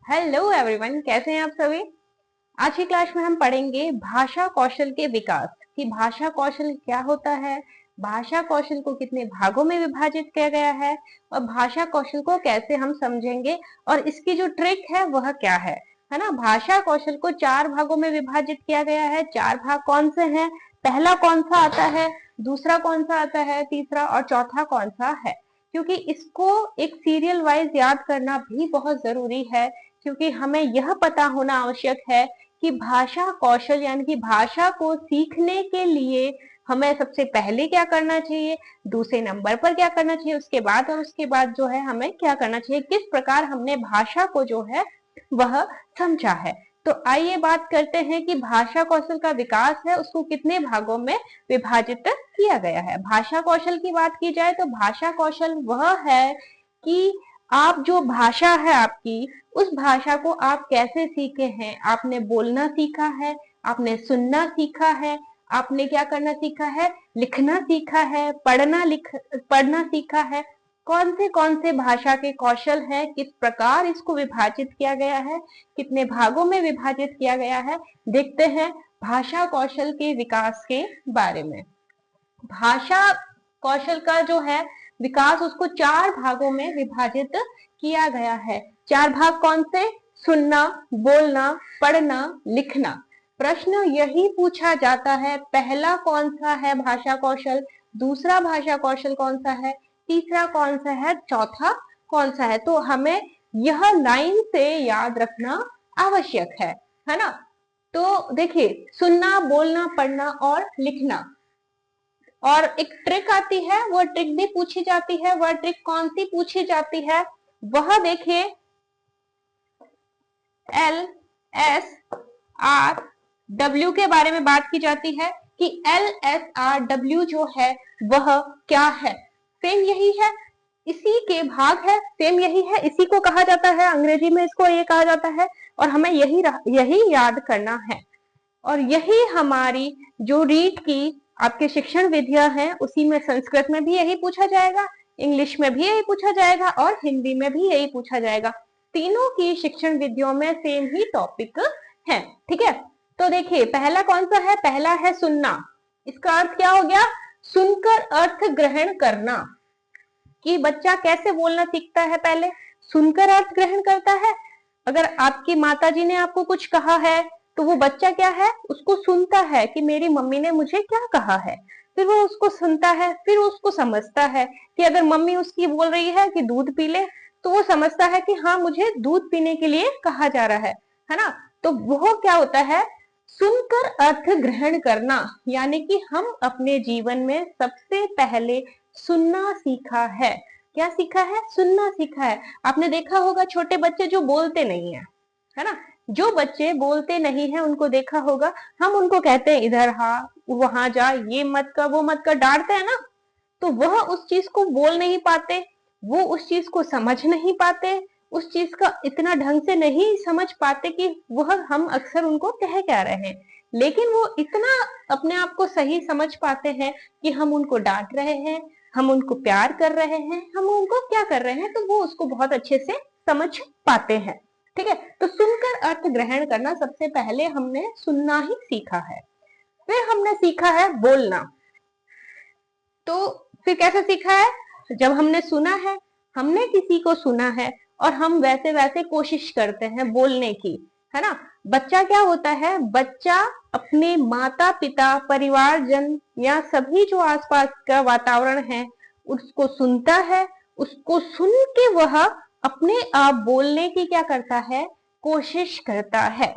Hello everyone, कैसे हैं आप सभी। आज की क्लास में हम पढ़ेंगे भाषा कौशल के विकास कि भाषा कौशल क्या होता है, भाषा कौशल को कितने भागों में विभाजित किया गया है और भाषा कौशल को कैसे हम समझेंगे और इसकी जो ट्रिक है वह क्या है ना। भाषा कौशल को 4 भागों में विभाजित किया गया है। 4 भाग कौन से हैं, पहला कौन सा आता है, दूसरा कौन सा आता है, तीसरा और चौथा कौन सा है। क्योंकि इसको एक सीरियल वाइज याद करना भी बहुत जरूरी है, क्योंकि हमें यह पता होना आवश्यक है कि भाषा कौशल यानी कि भाषा को सीखने के लिए हमें सबसे पहले क्या करना चाहिए, दूसरे नंबर पर क्या करना चाहिए, उसके बाद और उसके बाद जो है हमें क्या करना चाहिए, किस प्रकार हमने भाषा को जो है वह समझा है। तो आइए बात करते हैं कि भाषा कौशल का विकास है उसको कितने भागों में विभाजित किया गया है। भाषा कौशल की बात की जाए तो भाषा कौशल वह है कि आप जो भाषा है आपकी, उस भाषा को आप कैसे सीखे हैं। आपने बोलना सीखा है, आपने सुनना सीखा है, आपने क्या करना सीखा है, लिखना सीखा है, पढ़ना सीखा है। कौन से भाषा के कौशल हैं, किस प्रकार इसको विभाजित किया गया है, कितने भागों में विभाजित किया गया है, देखते हैं भाषा कौशल के विकास के बारे में। भाषा कौशल का जो है विकास उसको 4 भागों में विभाजित किया गया है। 4 भाग कौन से, सुनना, बोलना, पढ़ना, लिखना। प्रश्न यही पूछा जाता है, पहला कौन सा है भाषा कौशल, दूसरा भाषा कौशल कौन सा है, तीसरा कौन सा है, चौथा कौन सा है। तो हमें यह लाइन से याद रखना आवश्यक है ना। तो देखिए, सुनना, बोलना, पढ़ना और लिखना। और एक ट्रिक आती है, वह ट्रिक भी पूछी जाती है। वह ट्रिक कौन सी पूछी जाती है, वह देखिए LSRW के बारे में बात की जाती है कि LSRW जो है वह क्या है। सेम यही है, इसी के भाग है, सेम यही है, इसी को कहा जाता है, अंग्रेजी में इसको ये कहा जाता है और हमें यही याद करना है। और यही हमारी जो रीट की आपके शिक्षण विधियां हैं, उसी में संस्कृत में भी यही पूछा जाएगा, इंग्लिश में भी यही पूछा जाएगा और हिंदी में भी यही पूछा जाएगा। तीनों की शिक्षण विधियों में सेम ही टॉपिक है, ठीक है। तो देखिए, पहला कौन सा है, पहला है सुनना। इसका अर्थ क्या हो गया, सुनकर अर्थ ग्रहण करना। कि बच्चा कैसे बोलना सीखता है, पहले सुनकर अर्थ ग्रहण करता है। अगर आपकी माताजी ने आपको कुछ कहा है तो वो बच्चा क्या है, उसको सुनता है कि मेरी मम्मी ने मुझे क्या कहा है, फिर वो उसको सुनता है, फिर उसको समझता है कि अगर मम्मी उसकी बोल रही है कि दूध पी ले, तो वो समझता है कि हाँ, मुझे दूध पीने के लिए कहा जा रहा है ना। तो वो क्या होता है, सुनकर अर्थ ग्रहण करना। यानी कि हम अपने जीवन में सबसे पहले सुनना सीखा है। क्या सीखा है, सुनना सीखा है। आपने देखा होगा छोटे बच्चे जो बोलते नहीं है ना, जो बच्चे बोलते नहीं है उनको देखा होगा, हम उनको कहते हैं इधर हाँ, वहां जा, ये मत कर, वो मत कर, डांटते हैं ना। तो वह उस चीज को बोल नहीं पाते, वो उस चीज को समझ नहीं पाते, उस चीज का इतना ढंग से नहीं समझ पाते कि वह हम अक्सर उनको कह क्या रहे हैं। लेकिन वो इतना अपने आप को सही समझ पाते हैं कि हम उनको डांट रहे हैं, हम उनको प्यार कर रहे हैं, हम उनको क्या कर रहे हैं, तो वो उसको बहुत अच्छे से समझ पाते हैं, ठीक है। तो सुनकर अर्थ ग्रहण करना, सबसे पहले हमने सुनना ही सीखा है। फिर हमने सीखा है बोलना। तो फिर कैसे सीखा है, जब हमने सुना है, हमने किसी को सुना है और हम वैसे वैसे कोशिश करते हैं बोलने की, है ना। बच्चा क्या होता है, बच्चा अपने माता पिता, परिवारजन या सभी जो आसपास का वातावरण है उसको सुनता है, उसको सुन के वह अपने आप बोलने की क्या करता है, कोशिश करता है।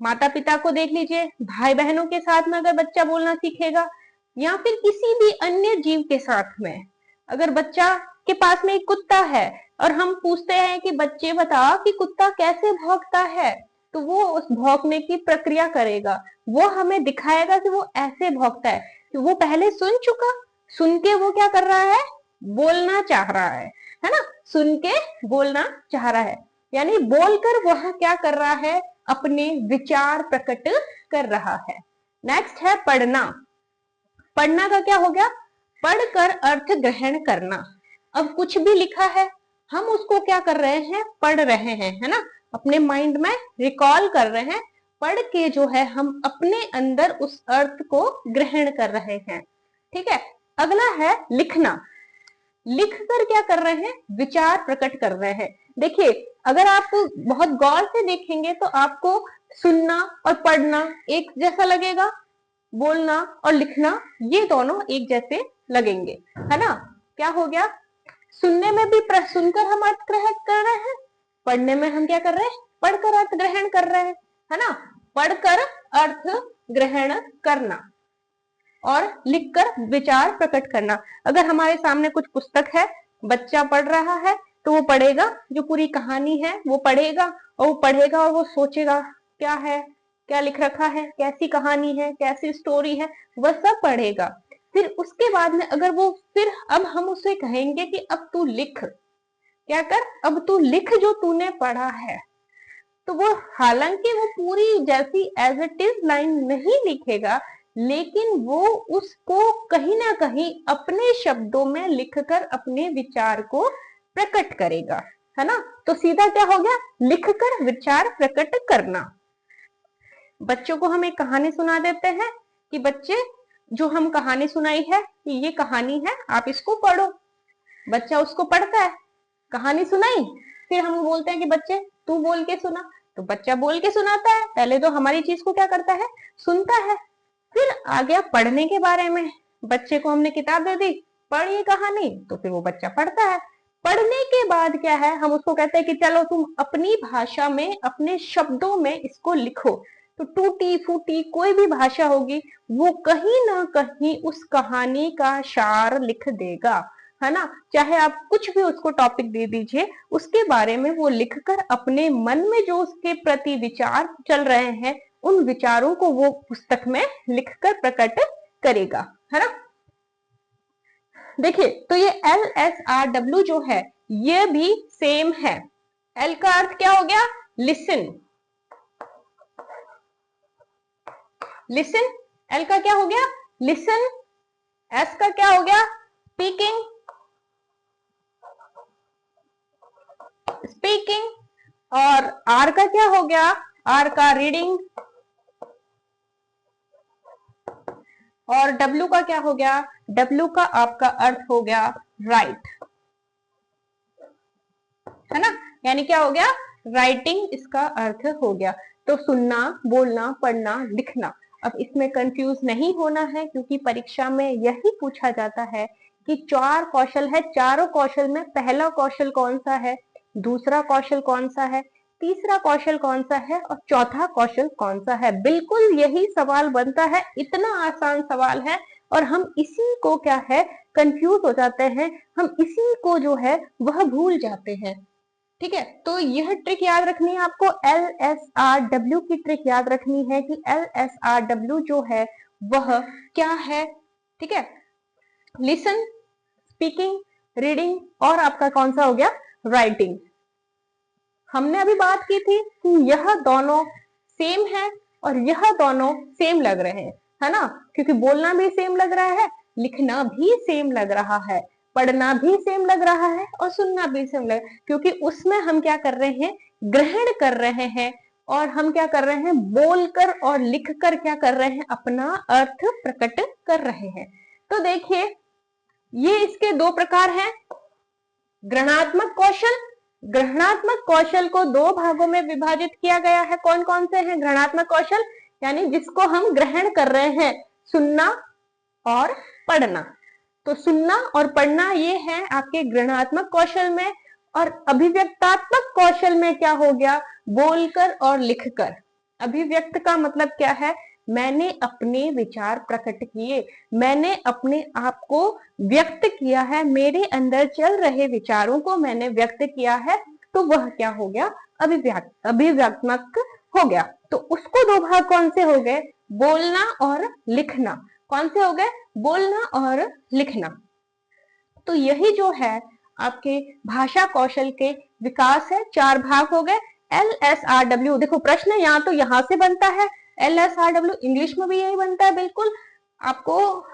माता पिता को देख लीजिए, भाई बहनों के साथ में अगर बच्चा बोलना सीखेगा या फिर किसी भी अन्य जीव के साथ में, अगर बच्चा के पास में एक कुत्ता है और हम पूछते हैं कि बच्चे बता कि कुत्ता कैसे भौंकता है, तो वो उस भौंकने की प्रक्रिया करेगा, वो हमें दिखाएगा कि वो ऐसे भौंकता है। कि वो पहले सुन चुका, सुन के वो क्या कर रहा है, बोलना चाह रहा है ना, सुन के बोलना चाह रहा है, यानी बोलकर वह क्या कर रहा है, अपने विचार प्रकट कर रहा है। नेक्स्ट है पढ़ना। पढ़ना का क्या हो गया, पढ़कर अर्थ ग्रहण करना। अब कुछ भी लिखा है, हम उसको क्या कर रहे हैं, पढ़ रहे हैं, है ना। अपने माइंड में रिकॉल कर रहे हैं, पढ़ के जो है हम अपने अंदर उस अर्थ को ग्रहण कर रहे हैं। ठीक है, अगला है लिखना। लिख कर क्या कर रहे हैं, विचार प्रकट कर रहे हैं। देखिए, अगर आप बहुत गौर से देखेंगे तो आपको सुनना और पढ़ना एक जैसा लगेगा, बोलना और लिखना ये दोनों एक जैसे लगेंगे, है ना। क्या हो गया, सुनने में भी सुनकर हम अर्थ ग्रहण कर रहे हैं, पढ़ने में हम क्या कर रहे हैं, पढ़कर अर्थ ग्रहण कर रहे हैं, है ना। पढ़कर अर्थ ग्रहण करना और लिखकर विचार प्रकट करना। अगर हमारे सामने कुछ पुस्तक है, बच्चा पढ़ रहा है, तो वो पढ़ेगा, जो पूरी कहानी है वो पढ़ेगा, और वो पढ़ेगा और वो सोचेगा क्या है, क्या लिख रखा है, कैसी कहानी है, कैसी स्टोरी है, वह सब पढ़ेगा। फिर उसके बाद में अगर वो फिर अब हम उसे कहेंगे कि अब तू लिख, क्या कर, अब तू लिख जो तूने पढ़ा है, तो वो हालांकि वो पूरी जैसी एज इट इज लाइन नहीं लिखेगा, लेकिन वो उसको कहीं ना कहीं अपने शब्दों में लिखकर अपने विचार को प्रकट करेगा, है ना। तो सीधा क्या हो गया, लिखकर विचार प्रकट करना। बच्चों को हम एक कहानी सुना देते हैं कि बच्चे जो हम कहानी सुनाई है ये कहानी है, आप इसको पढ़ो। बच्चा उसको पढ़ता है, कहानी सुनाई, फिर हम बोलते हैं कि बच्चे तू बोल के सुना, तो बच्चा बोल के सुनाता है। पहले तो हमारी चीज को क्या करता है, सुनता है। फिर आ गया पढ़ने के बारे में, बच्चे को हमने किताब दे दी, पढ़ ये कहानी, तो फिर वो बच्चा पढ़ता है। पढ़ने के बाद क्या है, हम उसको कहते हैं कि चलो तुम अपनी भाषा में अपने शब्दों में इसको लिखो। तो टूटी फूटी कोई भी भाषा होगी वो कहीं ना कहीं उस कहानी का सार लिख देगा, है ना। चाहे आप कुछ भी उसको टॉपिक दे दीजिए, उसके बारे में वो लिखकर अपने मन में जो उसके प्रति विचार चल रहे हैं उन विचारों को वो पुस्तक में लिखकर प्रकट करेगा, है ना। देखिए, तो ये LSRW जो है ये भी सेम है। L का अर्थ क्या हो गया, लिसन, लिसन, L का क्या हो गया, लिसन। S का क्या हो गया, स्पीकिंग, स्पीकिंग। और R का क्या हो गया, R का रीडिंग। और W का क्या हो गया, W का आपका अर्थ हो गया राइट, है ना। यानी क्या हो गया, राइटिंग इसका अर्थ हो गया। तो सुनना, बोलना, पढ़ना, लिखना। अब इसमें कंफ्यूज नहीं होना है, क्योंकि परीक्षा में यही पूछा जाता है कि 4 कौशल है, चारों कौशल में पहला कौशल कौन सा है, दूसरा कौशल कौन सा है, तीसरा कौशल कौन सा है और चौथा कौशल कौन सा है। बिल्कुल यही सवाल बनता है, इतना आसान सवाल है, और हम इसी को क्या है, कंफ्यूज हो जाते हैं, हम इसी को जो है वह भूल जाते हैं। ठीक है, तो यह ट्रिक याद रखनी है आपको, LSRW की ट्रिक याद रखनी है कि LSRW जो है वह क्या है। ठीक है, लिसन, स्पीकिंग, रीडिंग और आपका कौन सा हो गया, राइटिंग। हमने अभी बात की थी कि यह दोनों सेम है और यह दोनों सेम लग रहे हैं, है ना, क्योंकि बोलना भी सेम लग रहा है, लिखना भी सेम लग रहा है, पढ़ना भी सेम लग रहा है और सुनना भी सेम लग रहा है, क्योंकि उसमें हम क्या कर रहे हैं, ग्रहण कर रहे हैं, और हम क्या कर रहे हैं, बोलकर और लिखकर क्या कर रहे हैं, अपना अर्थ प्रकट कर रहे हैं। तो देखिए, ये इसके 2 प्रकार हैं। ग्रहणात्मक कौशल, ग्रहणात्मक कौशल को 2 भागों में विभाजित किया गया है। कौन कौन से हैं ग्रहणात्मक कौशल, यानी जिसको हम ग्रहण कर रहे हैं, सुनना और पढ़ना। तो सुनना और पढ़ना ये है आपके ग्रहणात्मक कौशल में, और अभिव्यक्तात्मक कौशल में क्या हो गया, बोलकर और लिखकर। अभिव्यक्त का मतलब क्या है, मैंने अपने विचार प्रकट किए, मैंने अपने आप को व्यक्त किया है, मेरे अंदर चल रहे विचारों को मैंने व्यक्त किया है, तो वह क्या हो गया, अभिव्यक्तात्मक हो गया। तो उसको 2 भाग कौन से हो गए, बोलना और लिखना। कौन से हो गए, बोलना और लिखना। तो यही जो है आपके भाषा कौशल के विकास है, 4 भाग हो गए। LSRW, देखो प्रश्न यहाँ तो यहाँ से बनता है, LSRW इंग्लिश में भी यही बनता है। बिल्कुल आपको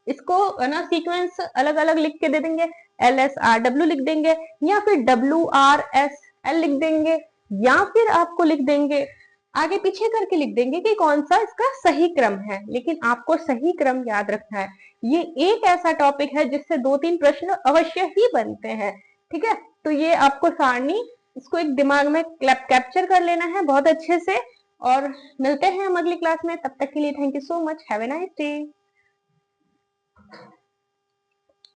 इसको ना सीक्वेंस अलग अलग लिख के दे देंगे, LSRW लिख देंगे या फिर WRSL लिख देंगे, या फिर आपको लिख देंगे, आगे पीछे करके लिख देंगे कि कौन सा इसका सही क्रम है, लेकिन आपको सही क्रम याद रखना है। ये एक ऐसा टॉपिक है जिससे 2-3 प्रश्न अवश्य ही बनते हैं। ठीक है, तो ये आपको सारणी, इसको एक दिमाग में कैप्चर कर लेना है बहुत अच्छे से। और मिलते हैं हम अगली क्लास में, तब तक के लिए thank you so much, have a nice day.